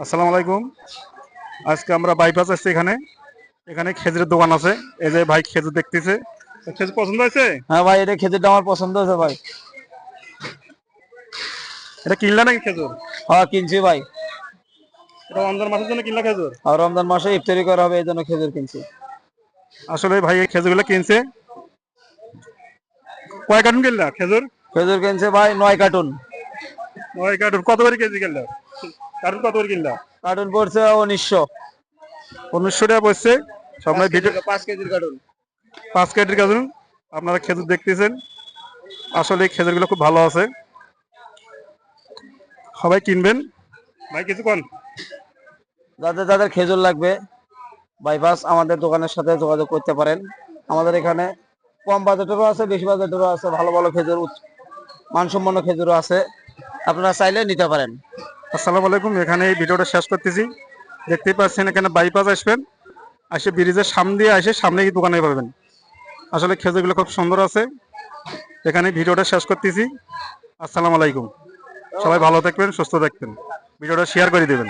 আসসালামু আলাইকুম। আজকে আমরা বাইপাস আসছি এখানে। এখানে খেজুরের দোকান আছে। এই যে ভাই খেজুর দেখতেছে। খেজুর পছন্দ হয়েছে? হ্যাঁ ভাই, এটা খেজুরটা আমার পছন্দ হয়েছে ভাই। এটা কিনলা নাকি খেজুর? হ্যাঁ, কিনছি ভাই। এটা রমজান মাসের জন্য কিনলা খেজুর? আর রমজান মাসে ইফতারি করা হবে, এই জন্য খেজুর কিনছি। আসলে ভাই এই খেজুরগুলো কিনছে। কয় কার্টুন কিনলা খেজুর? খেজুর কিনছে ভাই 9 কার্টুন। 9 কার্টুন। কত করে কেজি কিনলা? কার্টুন কত করে কিনলা? কার্টুন পড়ছে 1900। 1900 টাকা পড়ছে। সবাই ভিডিও 5 কেজির কার্টুন। 5 কেজির কার্টুন। আপনারা খেজুর দেখতেছেন। আসলে এই খেজুরগুলো খুব ভালো আছে। সবাই কিনবেন। ভাই কিছু কোন? যাদের যাদের খেজুর লাগবে, বাইপাস আমাদের দোকানের সাথে যোগাযোগ করতে পারেন। আমাদের এখানে কম বাজেটেরও আছে, বেশি বাজেটেরও আছে, ভালো ভালো খেজুর, মানসম্পন্ন খেজুরও আছে। আপনারা চাইলে নিতে পারেন। আসসালামু আলাইকুম। এখানে এই ভিডিওটা শেষ করতেছি। দেখতেই পাচ্ছেন এখানে বাইপাস আসবেন, আসে ব্রিজের সামনে দিয়ে আসে সামনে এই দোকানে পাবেন। আসলে খেজুরগুলো খুব সুন্দর আছে। এখানে ভিডিওটা শেষ করতেছি। আসসালামু আলাইকুম। সবাই ভালো থাকবেন, সুস্থ থাকবেন। ভিডিওটা শেয়ার করে দেবেন।